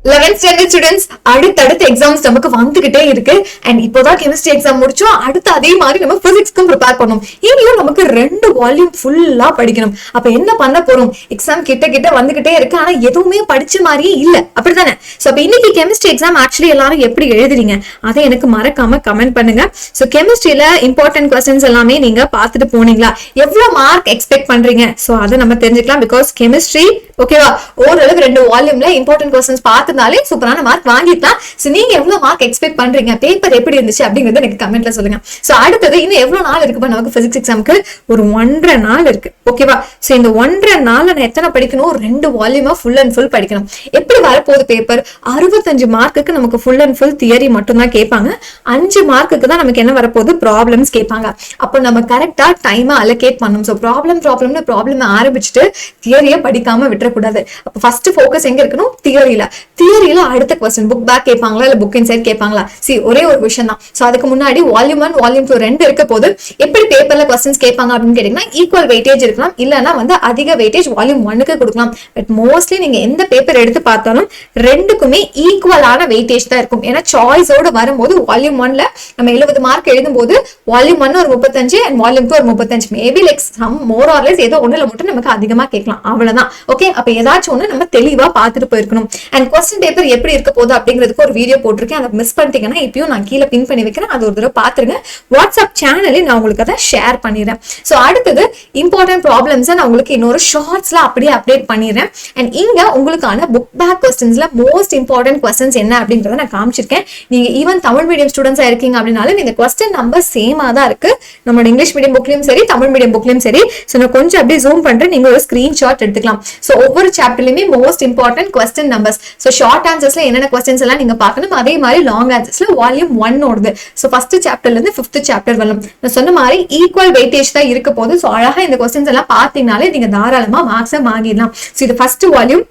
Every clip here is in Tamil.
11th standard students அடுத்தடுத்த எக்ஸாம்ஸ் நமக்கு வந்துகிட்டே இருக்கு. அண்ட் இப்போதான் கெமிஸ்ட்ரி எக்ஸாம் முடிச்சோம். அடுத்து அதே மாதிரி நம்ம பிசிக்ஸ்க்கும் ப்ரிப்பேர் பண்ணணும். இங்கேயும் நமக்கு 2 வால்யூம் ஃபுல்லா படிக்கணும். அப்ப என்ன பண்ண போறோம்? எக்ஸாம் கிட்ட வந்துகிட்டே இருக்கு. ஆனா எதுவுமே படிச்ச மாதிரியே இல்ல, அப்படித்தானே? சோ அப்ப இன்னைக்கு கெமிஸ்ட்ரி எக்ஸாம் ஆக்சுவலி எல்லாரும் எப்படி எழுதுறீங்க அதை எனக்கு மறக்காம கமெண்ட் பண்ணுங்க. சோ கெமிஸ்ட்ரியில இம்பார்ட்டன்ட் क्वेश्चंस எல்லாமே நீங்க பார்த்துட்டு போனீங்களா? எவ்வளவு மார்க் எக்ஸ்பெக்ட் பண்றீங்க? சோ அதை நம்ம தெரிஞ்சுக்கலாம். பிகாஸ் கெமிஸ்ட்ரி ஓகேவா, ஓரளவு 2 வால்யூம்ல இம்பார்ட்டன்ட் क्वेश्चंस பார்த்துனாலே சூப்பரான மார்க் வாங்கிடலாம். சோ நீங்க எவ்வளவு மார்க் எக்ஸ்பெக்ட் பண்றீங்க? பேப்பர் எப்படி இருந்துச்சு அப்படிங்கறத எனக்கு கமெண்ட்ல சொல்லுங்க. சோ அடுத்தது இன்னும் எவ்வளவு நாள் இருக்கு நமக்கு பிசிக்ஸ் எக்ஸாம்க்கு? ஒரு 1.5 நாள் இருக்கு. ஓகேவா? சோ இந்த 1.5 நாள்ல நான் எத்தனை படிக்கணும்? 2 வால்யூமா ஃபுல் அண்ட் ஃபுல் படிக்கணும். எப்படி வரப்போகுது பேப்பர்? 65 மார்க்குக்கு நமக்கு ஃபுல் அண்ட் ஃபுல் தியரி மட்டும் தான் கேட்பாங்க. 5 மார்க்குக்கு தான் நமக்கு என்ன வரப்போகுது? ப்ராப்ளம்ஸ் கேட்பாங்க. அப்போ நம்ம கரெக்டா டைம் அலோகேட் பண்ணணும். சோ ப்ராப்ளம் ஆரம்பிச்சுட்டு தியரியை படிக்காம விட்டுறக்கூடாது. அப்போ ஃபர்ஸ்ட் ஃபோக்கஸ் எங்க இருக்கணும்? தியரியில அடுத்த क्वेश्चन புக் பேக் கேட்பாங்களா இல்ல புக் இன்சைட் கேட்பாங்களா? ஒரே ஒரு விஷயம் தான். சோ அதுக்கு முன்னாடி வால்யூம் 1 வால்யூம் 2 ரெண்டு இருக்க போது எப்படி பேப்பர்ல क्वेश्चंस கேட்பாங்க அப்படின்னு கேட்டீங்கன்னா ஈக்குவல் வெயிட்டேஜ் இருக்கலாம், இல்லனா வந்து அதிக வெயிட்டேஜ் வால்யூம் 1க்கு கொடுக்கலாம். பட் மோஸ்ட்லி நீங்க எந்த பேப்பர் எடுத்து பார்த்தாலும் ரெண்டுக்குமே ஈக்குவலான வெயிட்டேஜ் தான் இருக்கும். ஏன்னா சாய்ஸோட வரும்போது வால்யூம் 1ல நம்ம 70 மார்க் எழுதும்போது வால்யூம் 1 ஒரு 35 அண்ட் வால்யூம் 2 ஒரு 35, maybe like some more or less ஏதோ ஒண்ணுல மட்டும் நமக்கு அதிகமா கேட்கலாம், அவ்வளவுதான். ஓகே, அப்ப ஏதாச்சும் ஒண்ணு நம்ம தெளிவா பார்த்துட்டு போயிருக்கணும். அண்ட் क्वेश्चन பேப்பர் எப்படி இருக்க போகுது அப்படிங்கிறதுக்கு ஒரு வீடியோ போட்டிருக்கேன். அதை மிஸ் பண்ணிட்டீங்கன்னா இப்பயும் நான் கீழே பின் பண்ணி வைக்கிறேன், அது ஒரு தடவை பாத்துருங்க. வாட்ஸ்அப் சேனல்ல நான் உங்களுக்கு அதை ஷேர் பண்ணிடுறேன். சோ அடுத்தது இம்பார்ட்டன்ட் ப்ராப்ளம்ஸ் நான் உங்களுக்கு இன்னொரு ஷார்ட்ஸ்ல அப்படியே அப்டேட் பண்ணிடுறேன். அண்ட் இங்க உங்களுக்கான புக் பேக் क्वेश्चंसல மோஸ்ட் இம்பார்ட்டன்ட் क्वेश्चंस என்ன அப்படிங்கறத நான் காமிச்சிருக்கேன். நீங்க ஈவன் தமிழ் மீடியம் ஸ்டூடெண்ட்ஸா இருக்கீங்க அப்படின்னாலும் இந்த क्वेश्चन நம்பர் சேமா தான் இருக்கு. நம்மளோட இங்கிலீஷ் மீடியம் புக்லயும் சரி தமிழ் மீடியம் புக்லயும் சரி. சோ நான் கொஞ்சம் அப்படியே ஜூம் பண்றேன், நீங்க ஒரு ஸ்கிரீன்ஷாட் எடுத்துக்கலாம். சோ ஒவ்வொரு சாப்டர்லயுமே most important question numbers. So short ஆன்சர்ஸ்ல என்னென்ன क्वेश्चंस எல்லாம் நீங்க பார்க்கணும், அதே மாதிரி லாங் ஆன்சர்ஸ்ல வால்யூம் 1 ஓடுது. சோ ஃபர்ஸ்ட் சாப்டர்ல இருந்து 5th சாப்டர் வரலாம். நான் சொன்ன மாதிரி ஈக்குவல் வெயிட்டேஜ் தான் இருக்க போது. சோ அழகா இந்த क्वेश्चंस எல்லாம் பார்த்தீங்கனாலே நீங்க தாராளமா மார்க்ஸ் வாங்கிடலாம். சோ இது ஃபர்ஸ்ட் வால்யூம்.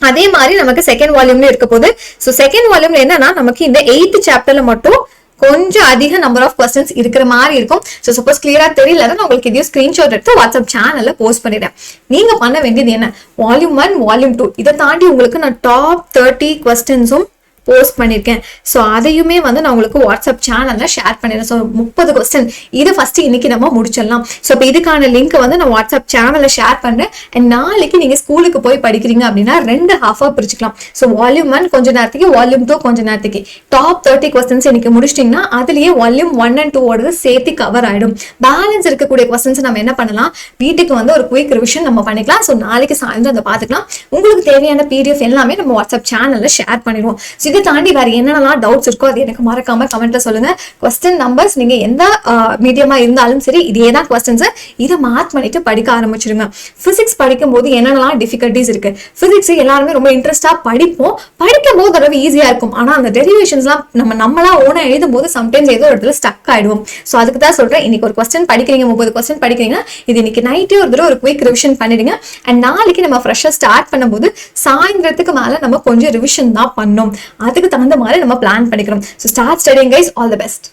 அதே மாதிரி நமக்கு செகண்ட் வால்யூம்ல இருக்க போது. சோ செகண்ட் வால்யூம்ல என்னன்னா நமக்கு இந்த 8th சாப்டர்ல மட்டும் கொஞ்சம் அதிக நம்பர் ஆஃப் क्वेश्चंस இருக்கிற மாதிரி இருக்கும். சோ சப்போஸ் கிளியரா தெரியல நான் உங்களுக்கு இதையும் ஸ்கிரீன்ஷாட் எடுத்து வாட்ஸ்அப் சேனல்ல போஸ்ட் பண்ணிடுறேன். நீங்க பண்ண வேண்டியது என்ன? வால்யூம் 1 வால்யூம் 2 இதை தாண்டி உங்களுக்கு நான் டாப் 30 क्वेश्चंसும் போஸ்ட் பண்ணிருக்கேன். சோ அதையுமே வந்து நான் உங்களுக்கு வாட்ஸ்அப் சேனல்ல ஷேர் பண்ணிடுறேன். சோ 30 क्वेश्चन இதை ஃபர்ஸ்ட் இன்னைக்கு நம்ம முடிச்சிடலாம். சோ இப்போ இதுக்கான லிங்க் வந்து நான் வாட்ஸ்அப் சேனல்ல ஷேர் பண்றேன். அண்ட் நாளைக்கு நீங்க ஸ்கூலுக்கு போய் படிக்கிறீங்க அப்படின்னா 2 ஹாஃபா பிரிச்சுக்கலாம். சோ வால்யூம் 1 கொஞ்ச நேரத்துக்கு, வால்யூம் 2 கொஞ்ச நேரத்துக்கு. டாப் 30 क्वेश्चंस இன்னைக்கு முடிச்சிட்டீங்கன்னா அதுலயே வால்யூம் 1 and 2 ஓட சேர்த்து கவர் ஆயிடும். பேலன்ஸ் இருக்கக்கூடிய क्वेश्चंस நம்ம என்ன பண்ணலாம், வீட்டுக்கு வந்து ஒரு குயிக் ரிவிஷன் நம்ம பண்ணிக்கலாம். சோ நாளைக்கு சாயந்தரம் அதை பார்த்துக்கலாம். உங்களுக்கு தேவையான PDF எல்லாமே நம்ம வாட்ஸ்அப் சேனல்ல ஷேர் பண்ணிடுவோம். இதை தாண்டி வேற என்னென்னலாம் டவுட்ஸ் இருக்கோ அது எனக்கு மறக்காம கமெண்ட்ல சொல்லுங்க. क्वेश्चन நம்பர்ஸ் நீங்க எந்த மீடியமா இருந்தாலும் சரி இதே தான் क्वेश्चंस. இதை மார்க் பண்ணிட்டு படிக்க ஆரம்பிச்சிருங்க. பிசிக்ஸ் படிக்கும் போது என்னென்னலாம் டிஃபிகல்டிஸ் இருக்கு? பிசிக்ஸ் எல்லாருமே ரொம்ப இன்ட்ரெஸ்டா படிப்போம். படிக்கும் போது ரொம்ப ஈஸியா இருக்கும். ஆனா அந்த டெரிவேஷன்ஸ்லாம் நம்மளா ஓனா எழுதும் போது சம்டைம்ஸ் ஏதோ இடத்துல ஸ்டக் ஆயிடுவோம். சோ அதுக்கு தான் சொல்றேன், இன்னைக்கு ஒரு क्वेश्चन படிக்கிறீங்க, 30 क्वेश्चन படிக்கிறீங்க, இது இன்னைக்கு நைட்டே ஒரு தடவை ஒரு குயிக் ரிவிஷன் பண்ணிடுங்க. அண்ட் நாளைக்கு நம்ம ஃப்ரெஷ்ஷா ஸ்டார்ட் பண்ணும்போது சாயந்தரத்துக்கு மேல நம்ம கொஞ்சம் ரிவிஷன் தான் பண்ணோம். அதுக்கு தகுந்த மாதிரி நம்ம பிளான் பண்ணிக்கிறோம். So start studying guys, all the best.